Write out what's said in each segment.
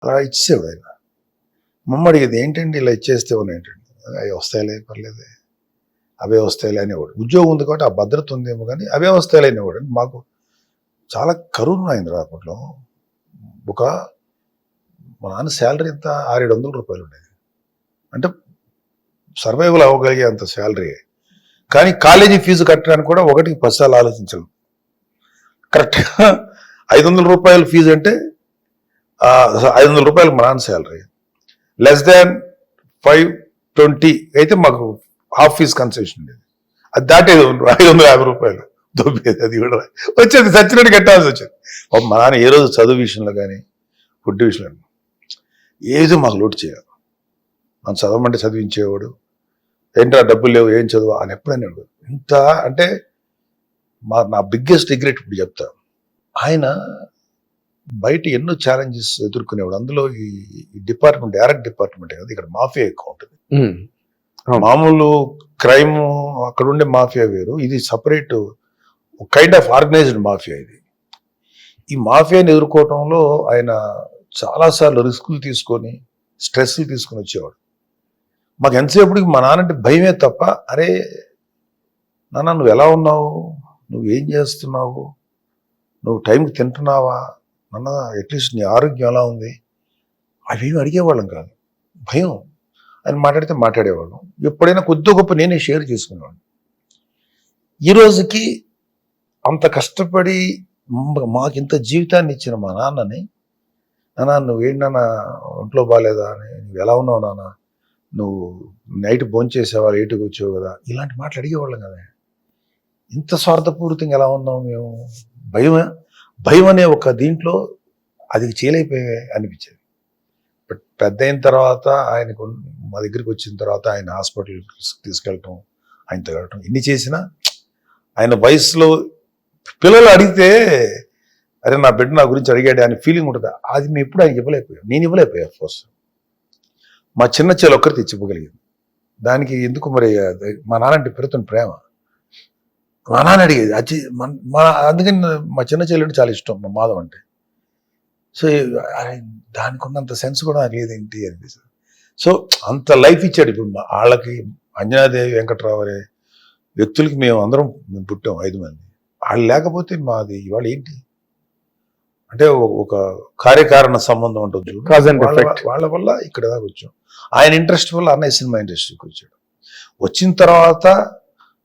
అలా ఇచ్చేవాడు ఆయన. మమ్మ అడిగేది ఏంటండి ఇలా ఇచ్చేస్తేవాడు ఏంటండి, అవి వస్తాయిలే పర్లేదే, అవే వస్తాయిలే అనేవాడు. ఉద్యోగం ఉంది కాబట్టి ఆ భద్రత ఉందేమో కానీ అవే వస్తాయిలే అనేవాడు. మాకు చాలా కరువు అయింది అప్పట్లో. మా నాన్న శాలరీ ఎంత 600-700 రూపాయలు ఉండేది. అంటే సర్వైవల్ అవ్వగలిగే అంత శాలరీ. కానీ కాలేజీ ఫీజు కట్టడానికి కూడా 1-10 సార్లు ఆలోచించడం. కరెక్ట్గా 500 రూపాయలు ఫీజు అంటే 500 రూపాయలు మా నాన్న శాలరీ. లెస్ దాన్ 520 అయితే మాకు హాఫ్ ఫీజు కన్సెషన్ ఉండేది. అది దాటేది 550 రూపాయలు దొబ్బేది. అది కూడా వచ్చేది, సచ్చినట్టు కట్టాల్సి వచ్చేది. మా నాన్న ఏ రోజు చదువు విషయంలో కానీ ఫుడ్ విషయంలో ఏదో మాకు లోటు చేయాలి. మనం చదవమంటే చదివించేవాడు. ఏంటో డబ్బులు లేవు ఏం చదువు అని ఎప్పుడైనా ఇంత అంటే నా బిగ్గెస్ట్ రిగ్రెట్ ఇప్పుడు చెప్తా. ఆయన బయట ఎన్నో ఛాలెంజెస్ ఎదుర్కొనేవాడు. అందులో ఈ డిపార్ట్మెంట్ డైరెక్ట్ డిపార్ట్మెంట్ కదా, ఇక్కడ మాఫియా ఎక్కువ ఉంటుంది. మామూలు క్రైమ్ అక్కడ ఉండే మాఫియా వేరు, ఇది separate kind of organised mafia. ఈ మాఫియాని ఎదుర్కోవటంలో ఆయన చాలాసార్లు రిస్కులు తీసుకొని స్ట్రెస్లు తీసుకొని వచ్చేవాడు. మాకు ఎంతసేపటికి మా నాన్నంటే భయమే తప్ప, అరే నాన్న నువ్వు ఎలా ఉన్నావు, నువ్వేం చేస్తున్నావు, నువ్వు టైంకి తింటున్నావా నాన్న, అట్లీస్ట్ నీ ఆరోగ్యం ఎలా ఉంది, అవేమి అడిగేవాళ్ళం కాదు. భయం. ఆయన మాట్లాడితే మాట్లాడేవాళ్ళం. ఎప్పుడైనా కొద్ది గొప్ప నేనే షేర్ చేసుకునేవాడిని. ఈ రోజుకి అంత కష్టపడి మాకు ఇంత జీవితాన్ని ఇచ్చిన మా నాన్నని, నాన్న నువ్వేంటన్నా ఒంట్లో బాగాలేదా అని, నువ్వు ఎలా ఉన్నావు నాన్న, నువ్వు నైట్ భోంచేసావా, లేటుగా వచ్చావు కదా, ఇలాంటి మాటలు అడిగేవాళ్ళం కదా. ఇంత స్వార్థపూరితంగా ఎలా ఉన్నావు మేము, భయం అనే ఒక దీంట్లో అది చేయలేకపోయే అనిపించేది. బట్ పెద్ద అయిన తర్వాత ఆయనకు మా దగ్గరికి వచ్చిన తర్వాత ఆయన హాస్పిటల్కి తీసుకెళ్ళటం, ఆయనతో వెళ్ళటం, ఇన్ని చేసినా ఆయన వయసులో పిల్లలు అడిగితే అరే నా బిడ్డ నా గురించి అడిగాడు అనే ఫీలింగ్ ఉంటుంది. అది మేము ఎప్పుడు ఆయన ఇవ్వలేకపోయాం, నేను ఇవ్వలేకపోయా. ఫస్ట్ మా చిన్న చెల్లి ఒక్కరి తెచ్చిపోగలిగింది. దానికి ఎందుకు మరి మా నాన్న అంటే పెరుగుతున్న ప్రేమ. మా నాన్న అడిగేది అందుకని మా చిన్న చెల్లి అంటే చాలా ఇష్టం, మా మాధవ్ అంటే. సో దానికి ఉన్నంత సెన్స్ కూడా నాకు లేదేంటి అనిపిస్తుంది. సో అంత లైఫ్ ఇచ్చాడు. ఇప్పుడు వాళ్ళకి అంజనాదేవి, వెంకట్రావు అనే వ్యక్తులకి మేము అందరం పుట్టాం 5 మంది. వాళ్ళు లేకపోతే మాది ఇవాళ ఏంటి అంటే ఒక కార్యకారణ సంబంధం ఉంటుంది. వాళ్ళ వల్ల ఇక్కడ దాకా వచ్చాం. ఆయన ఇంట్రెస్ట్ వల్ల అన్నయ్య సినిమా ఇండస్ట్రీకి వచ్చాడు. వచ్చిన తర్వాత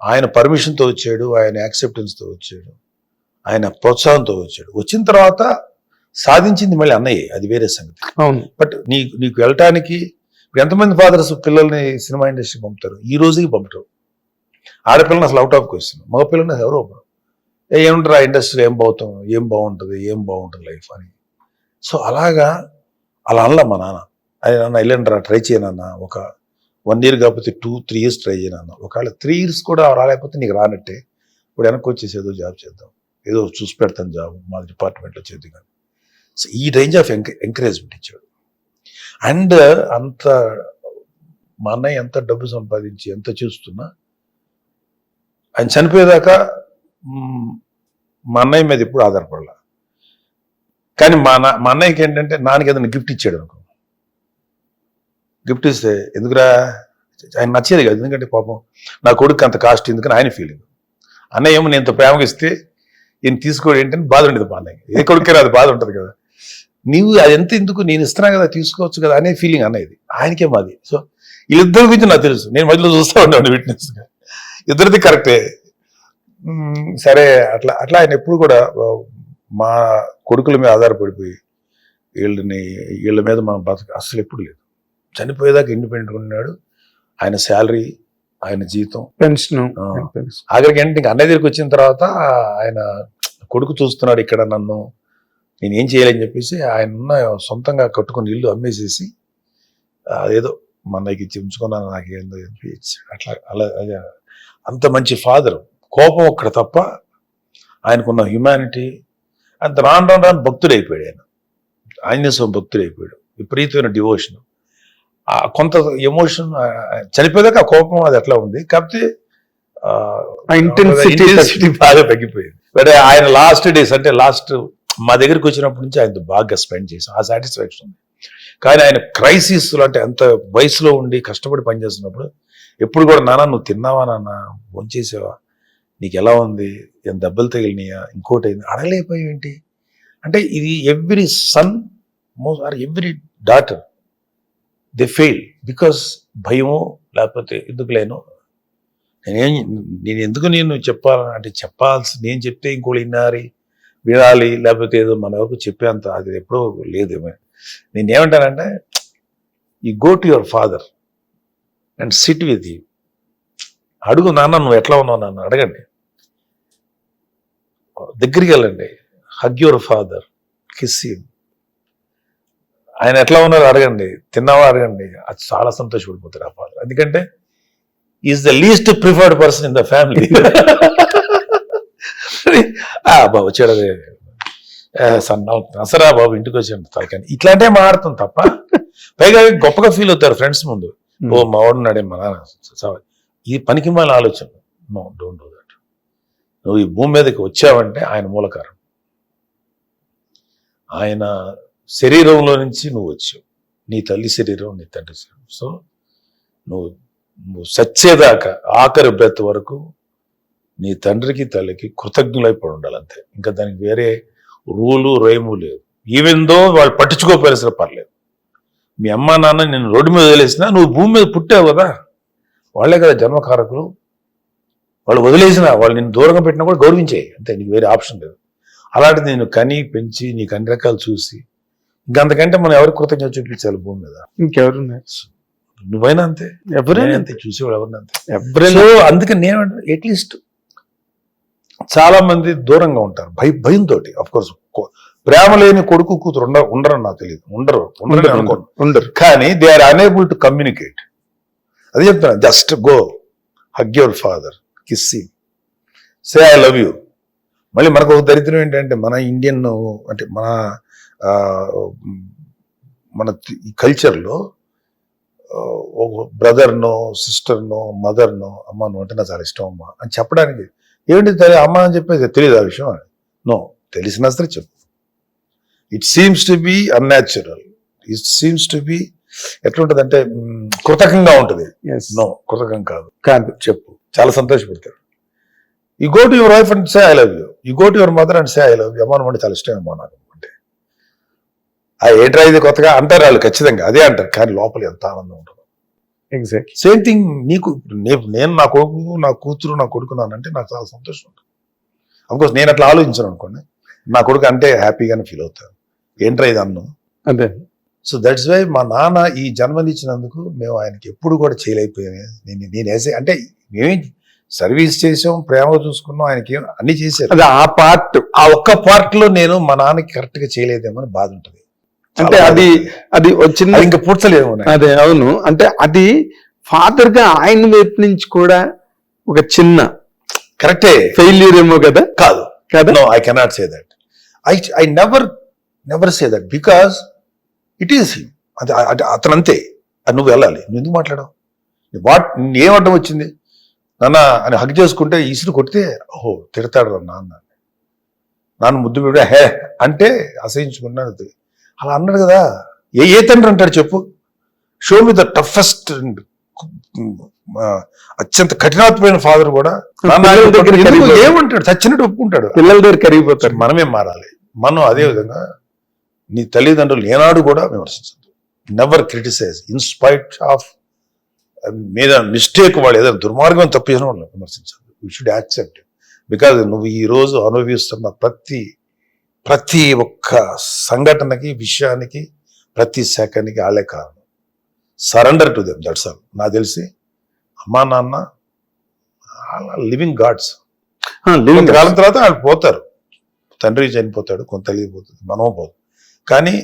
ఆయన పర్మిషన్తో వచ్చాడు, ఆయన యాక్సెప్టెన్స్తో వచ్చాడు, ఆయన ప్రోత్సాహంతో వచ్చాడు. వచ్చిన తర్వాత సాధించింది మళ్ళీ అన్నయ్య, అది వేరే సంగతి. బట్ నీకు వెళ్ళటానికి ఎంతమంది ఫాదర్స్ పిల్లల్ని సినిమా ఇండస్ట్రీకి పంపుతారు? ఈ రోజుకి పంపటం. ఆడపిల్లని అసలు అవుట్ ఆఫ్ క్వశ్చన్. మగ పిల్లల్ని ఎవరో ఏముంటారు ఆ ఇండస్ట్రీలో, ఏం బాగుంటుంది లైఫ్ అని. సో అలా అనలా మా నాన్న. అది నాన్న వెళ్ళండి రా, ట్రై చేయనన్న, ఒక 1 year కాకపోతే 2-3 years ట్రై చేయనన్న. ఒకవేళ 3 years కూడా రాలేకపోతే నీకు రానట్టే, ఇప్పుడు వెనక్కి వచ్చేసి ఏదో జాబ్ చేద్దాం, ఏదో చూసి పెడతాను జాబ్ మా డిపార్ట్మెంట్లో చేద్దాం కానీ. సో ఈ రేంజ్ ఆఫ్ ఎంకరేజ్మెంట్ ఇచ్చాడు. అండ్ అంత మా అన్నయ్య ఎంత డబ్బు సంపాదించి ఎంత చూస్తున్నా ఆయన చనిపోయేదాకా మా అన్నయ్య మీద ఎప్పుడు ఆధారపడాల. కానీ మా అన్నయ్యకి ఏంటంటే నాన్నకి ఏదైనా గిఫ్ట్ ఇచ్చాడు అనుకో, గిఫ్ట్ ఇస్తే ఎందుకురా ఆయన నచ్చేది కాదు. ఎందుకంటే పాపం నా కొడుకు అంత కాస్ట్ ఎందుకని ఆయన ఫీలింగ్. అన్నయ్య ఏమో నేను ఇంత ప్రేమగా ఇస్తే ఈయన తీసుకోవడం ఏంటంటే బాధ ఉండేది మా అన్నయ్య. ఏ కొడుకు అది బాధ ఉంటుంది కదా, నీవు అది ఎంత ఎందుకు, నేను ఇస్తున్నా కదా తీసుకోవచ్చు కదా అనే ఫీలింగ్ అన్నది. ఆయనకే మాది. సో వీళ్ళిద్దరి గురించి నాకు తెలుసు, నేను మధ్యలో చూస్తూ ఉంటాను విట్నెస్గా. ఇద్దరిది కరెక్టే. సరే అట్లా ఆయన ఎప్పుడు కూడా మా కొడుకుల మీద ఆధారపడిపోయి వీళ్ళ మీద మనం బతక అసలు ఎప్పుడు లేదు. చనిపోయేదాకా ఇండిపెండెంట్గా ఉన్నాడు. ఆయన శాలరీ, ఆయన జీతం, పెన్షన్, ఆఖరికి ఏంటంటే ఇంకా అన్నయ్య దగ్గరికి వచ్చిన తర్వాత ఆయన కొడుకు చూస్తున్నాడు ఇక్కడ నన్ను, నేనేం చేయాలని చెప్పేసి ఆయన ఉన్న సొంతంగా కట్టుకుని ఇల్లు అమ్మేసేసి అదేదో మా అన్నయ్యకి ఇచ్చి ఉంచుకున్నాను, నాకేందో అట్లా అంత మంచి ఫాదర్. కోపం ఒక్కడ తప్ప ఆయనకున్న హ్యుమానిటీ అంత రాను భక్తుడు అయిపోయాడు. ఆయన ఆంజనేయ స్వామి భక్తుడు అయిపోయాడు. విపరీతమైన డివోషన్, కొంత ఎమోషన్. చనిపోయాక ఆ కోపం అది ఎట్లా ఉంది, కాకపోతే ఇంటెన్సిటీ బాగా తగ్గిపోయింది. బట్ ఆయన లాస్ట్ డేస్ అంటే లాస్ట్ మా దగ్గరికి వచ్చినప్పటి నుంచి ఆయనతో బాగా స్పెండ్ చేసాం. ఆ సాటిస్ఫాక్షన్ ఉంది. కానీ ఆయన క్రైసిస్ అంటే అంత వయసులో ఉండి కష్టపడి పనిచేస్తున్నప్పుడు ఎప్పుడు కూడా నాన్న నువ్వు తిన్నావా నాన్న భోంచేసావా నీకు ఎలా ఉంది ఏం దెబ్బలు తగిలినాయా ఇంకోటి అయింది అడగలేకపోయేంటి అంటే ఇది every son or every daughter they fail because భయమో లేకపోతే ఎందుకు లేను నేను ఎందుకు నేను చెప్పాలని అంటే నేను చెప్తే ఇంకోటి వినాలి లేకపోతే ఏదో మన వరకు చెప్పేంత అది ఎప్పుడో లేదు నేనేమంటానంటే you go to your father and SIT with you అడుగు నాన్న నువ్వు ఎట్లా ఉన్నావు నాన్న అడగండి దగ్గరికి వెళ్ళండి hug your father kiss him ఆయన ఎట్లా ఉన్నారో అడగండి తిన్నావా అడగండి అది చాలా సంతోషపడిపోతారు ఆ ఫాదర్ ఎందుకంటే is the least preferred person in the family బాబు వచ్చాడు అసరా బాబు ఇంటికి వచ్చాడు తలకాని ఇట్లాంటివి మాట్లాడుతాం తప్ప పైగా గొప్పగా ఫీల్ అవుతారు ఫ్రెండ్స్ ముందు ఓ మా వాడు నాడే మా నాన్న ఈ పనికి మన ఆలోచన నో డోంట్ డూ దట్ నువ్వు ఈ భూమి మీదకి వచ్చావంటే ఆయన మూలకారం ఆయన శరీరంలో నుంచి నువ్వు వచ్చావు నీ తల్లి శరీరం నీ తండ్రి శరీరం సో నువ్వు సచ్చేదాకా ఆఖరి బ్రెత్ వరకు నీ తండ్రికి తల్లికి కృతజ్ఞులైపడి ఉండాలి అంతే ఇంకా దానికి వేరే రూలు రేము లేదు ఈవెన్ దో వాళ్ళు పట్టించుకోపోయాల్సిన పర్లేదు మీ అమ్మ నాన్న నేను రోడ్డు మీద వదిలేసినా నువ్వు భూమి మీద పుట్టావు కదా వాళ్ళే కదా జన్మకారకులు వాళ్ళు వదిలేసినా వాళ్ళు నేను దూరంగా పెట్టినా కూడా గౌరవించేయి అంతే నీకు వేరే ఆప్షన్ లేదు అలాంటిది నేను కని పెంచి నీకు అన్ని రకాలు చూసి ఇంకంతకంటే మనం ఎవరికి కృతజ్ఞత చూపించాలి భూమి మీద ఇంకెవరు నువ్వైనా అంతే ఎవరైనా అంతే చూసేవాడు ఎవరైనా అంతే ఎవరైనా అందుకని నేను అట్లీస్ట్ చాలా మంది దూరంగా ఉంటారు భయంతో అఫ్ కోర్స్ ప్రేమ లేని కొడుకు కూతురు ఉండరని నాకు తెలియదు ఉండరు కానీ they are unable to communicate అదే చెప్తున్నా just go hug your father kiss him say I love you మళ్ళీ మనకు ఒక దరిద్రం ఏంటంటే మన ఇండియన్ అంటే మన ఈ కల్చర్లో ఒక బ్రదర్నో సిస్టర్నో మదర్నో అమ్మ నువ్వు అంటే నాకు చాలా ఇష్టం అమ్మ అని చెప్పడానికి ఏంటి అమ్మ అని చెప్పేది తెలియదు ఆ విషయం అని నో తెలిసినా సరే చెప్పు it seems to be unnatural it seems to be ఎట్లుంటది అంటే కృతకంగా ఉంటుంది నో కృతకం కాదు చెప్పు చాలా సంతోషపడతాడు you go to your wife and say I love you you go to your mother and say I love you అమ్మ నువ్వు అంటే చాలా ఇష్టం అమ్మా నాకు అంటే ఏంట్రా ఇది కొత్తగా అంటారు వాళ్ళు ఖచ్చితంగా అదే అంటారు కానీ లోపల ఎంత ఆనందం ఉంటుంది ఎగ్జాక్ట్ సేమ్ థింగ్ నీకు నేను నా కొడుకు నా కూతురు నా కొడుకున్నానంటే నాకు చాలా సంతోషం ఉంటుంది అఫ్కోర్స్ నేను అట్లా ఆలోచించాను అనుకోండి నా కొడుకు అంటే హ్యాపీగానే ఫీల్ అవుతాను ఏంట్రా ఇది అన్నం అదే సో దట్స్ వై మా నాన్న ఈ జన్మనిచ్చినందుకు మేము ఆయనకి ఎప్పుడు కూడా చేయలేకపోయాము నేను వేసే అంటే మేమే సర్వీస్ చేసాం ప్రేమగా చూసుకున్నాం ఆయనకి అన్ని చేశారు అది ఆ పార్ట్ ఆ ఒక్క పార్ట్ లో నేను మా నాన్నకి కరెక్ట్ గా చేయలేదేమో అని బాధ ఉంటుంది అంటే అది వచ్చింది ఇంకా పూడ్చలేము అదే అవును అంటే అది ఫాదర్ గా ఆయన వైపు నుంచి కూడా ఒక చిన్న కరెక్టే ఫెయిల్యూర్ ఏమో కదా కాదు కదా no I cannot say that I never say that because it is him అది అతను అంతే అది నువ్వు వెళ్ళాలి నువ్వు ఎందుకు మాట్లాడావు ఏం అడ్డం వచ్చింది నాన్న అని హగ్ చేసుకుంటే ఈసురు కొడితే ఓహో తిడతాడు నాన్న ముద్దు పెడితే హే అంటే అసహించుకున్నాను అలా అన్నాడు కదా ఏ తండ్రి అంటాడు చెప్పు షో మీ ద టఫెస్ట్ అత్యంత కఠినాత్మైన ఫాదర్ కూడా ఏమంటాడు చచ్చినట్టు ఒప్పుకుంటాడు పిల్లల దగ్గర కరిగిపోతాడు మనమే మారాలి మనం అదే విధంగా నీ తల్లిదండ్రులు ఏనాడు కూడా విమర్శించద్దు నెవర్ క్రిటిసైజ్ ఇన్స్పైట్ ఆఫ్ మీద మిస్టేక్ వాళ్ళు ఏదైనా దుర్మార్గం తప్పించిన వాళ్ళు విమర్శించదు యూ షుడ్ యాక్సెప్ట్ బికాజ్ నువ్వు ఈ రోజు అనుభవిస్తున్న ప్రతి ఒక్క సంఘటనకి విషయానికి ప్రతి సెకండ్కి వాళ్ళే కారణం surrender to them that's all నాకు తెలిసి అమ్మా నాన్న లివింగ్ గాడ్స్ కాలం తర్వాత వాళ్ళు పోతారు తండ్రి చనిపోతాడు కొంత తల్లి పోతుంది మనము పోతుంది కానీ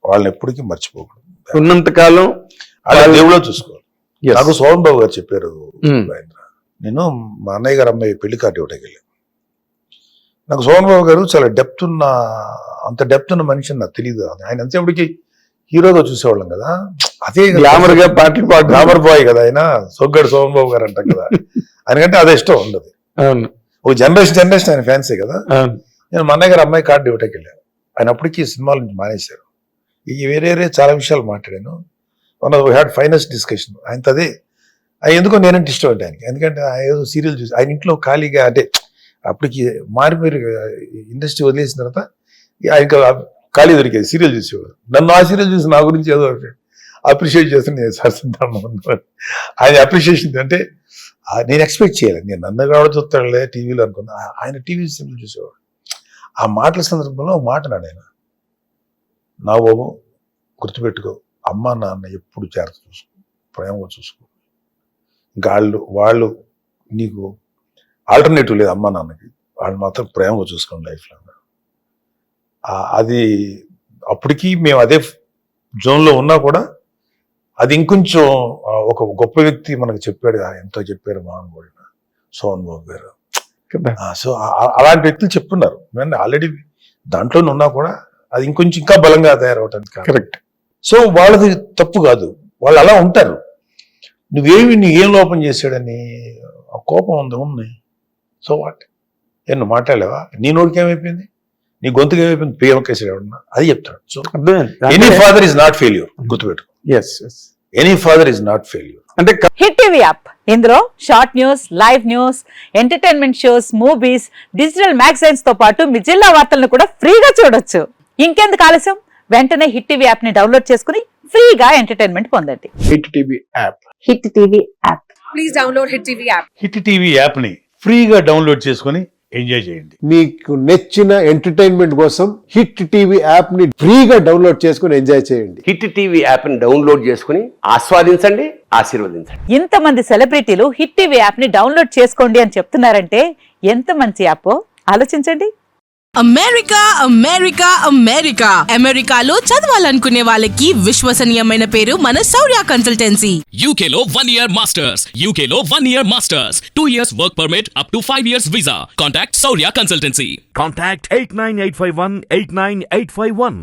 వాళ్ళని ఎప్పటికీ మర్చిపోకూడదు ఉన్నంతకాలం వాళ్ళ దేవుళ్ళో చూసుకోవాలి నాకు సోహన్ బాబు గారు చెప్పారు నేను మా అన్నయ్య గారు అమ్మాయి పెళ్లి కార్డు ఇవ్వడానికి వెళ్ళాను నాకు సోహన్ బాబు గారు చాలా అంత డెప్త్ ఉన్న మనిషి నాకు తెలియదు ఆయన అంతేపటికి హీరోగా చూసేవాళ్ళం కదా అదే గ్లామర్ గా గ్లామర్ బాయ్ కదా ఆయన సొగ్గడు సోహన్ బాబు గారు అంటాం కదా ఆయనకంటే అదే ఇష్టం ఉండదు ఒక జనరేషన్ ఆయన ఫ్యాన్సీ కదా నేను మా అన్నయ్య గారు అమ్మాయి కార్డు ఇవ్వడానికి వెళ్ళాను ఆయన అప్పటికి సినిమాల నుంచి మానేశారు ఈ వేరే చాలా విషయాలు మాట్లాడాను. One we had finest discussion. ఆయనతో అదే ఎందుకో నేనంటే ఇష్టం అంటే ఆయనకి. ఎందుకంటే ఏదో సీరియల్ చూసి ఆయన ఇంట్లో ఖాళీగా అంటే అప్పటికి మారిపోయి ఇండస్ట్రీ వదిలేసిన తర్వాత ఆయనకి ఖాళీ దొరికేది, సీరియల్ చూసేవాడు. నన్ను ఆ సీరియల్ చూసి నా గురించి ఏదో అప్రిషియేట్ చేస్తాను. నేను సరసిద్దాను ఆయన అప్రిషియేషన్ అంటే నేను ఎక్స్పెక్ట్ చేయాలి. నేను నన్ను కూడా చూస్తాడులే టీవీలో అనుకున్నా. ఆయన టీవీ సీరియల్ చూసేవాడు. ఆ మాటల సందర్భంలో ఒక మాట నాడు ఆయన, నా బాబు గుర్తుపెట్టుకో, అమ్మ నాన్న ఎప్పుడు జాగ్రత్త చూసుకో, ప్రేమగా చూసుకో. ఇంకా వాళ్ళు నీకు ఆల్టర్నేటివ్ లేదు అమ్మ నాన్నకి, వాళ్ళు మాత్రం ప్రేమగా చూసుకోండి లైఫ్లో. అది అప్పటికి మేము అదే జోన్లో ఉన్నా కూడా అది ఇంకొంచెం ఒక గొప్ప వ్యక్తి మనకు చెప్పాడు, ఎంతో చెప్పారు మహానుభావుడు సోహన్ బాబు గారు. సో అలాంటి వ్యక్తులు చెప్తున్నారు. నేను ఆల్రెడీ దాంట్లోనే ఉన్నా కూడా అది ఇంకొంచెం ఇంకా బలంగా తయారవటానికి కరెక్ట్. సో వాళ్ళది తప్పు కాదు, వాళ్ళు అలా ఉంటారు. నీ ఏం లోపం చేశాడని ఆ కోపం ఉంది. సో వాట్ నువ్వు మాట్లాడలేవా? నీ నోటికి ఏమైపోయింది, నీ గొంతుకు ఏమైపోయింది, పేమకేసాడు ఎవడన్నా, అది చెప్తాడు. So any father is not failure, గుర్తుపెట్టుకో. Any father is not failure. అంటే హిట్ టీవీ యాప్, ఇందులో short news, live news, entertainment shows, movies, digital magazines తో పాటు మీ జిల్లా వార్తలను కూడా ఫ్రీగా చూడొచ్చు. ఇంకెందుకు ఆలస్యం, వెంటనే హిట్ టీవీ యాప్ ని డౌన్లోడ్ చేసుకుని ఫ్రీగా ఎంటర్టైన్మెంట్ పొందండి. Hit TV app. Hit TV app. Please download hit TV app. Hit TV యాప్ని ఫ్రీగా డౌన్లోడ్ చేసుకొని ఎంజాయ్ చేయండి. మీకు నచ్చిన ఎంటర్టైన్మెంట్ కోసం హిట్ టీవీ యాప్ ని ఫ్రీగా డౌన్లోడ్ చేసుకుని ఎంజాయ్ చేయండి. హిట్ టీవీ యాప్ ని డౌన్లోడ్ చేసుకుని ఆస్వాదించండి, ఆశీర్వదించండి. ఇంతమంది సెలబ్రిటీలు హిట్ టీవీ యాప్ ని డౌన్లోడ్ చేసుకోండి అని చెప్తున్నారంటే ఎంత మంచి యాప్ ఆలోచించండి. అమెరికా అమెరికా అమెరికా అమెరికాలో చదవాలనుకునే వాళ్ళకి విశ్వసనీయమైన పేరు మన శౌర్య కన్సల్టెన్సీ. UK లో 1 year masters. UK లో 1 year masters. 2 years work permit up to 5 years visa. Contact Saurya Consultancy. Contact 89851 89851.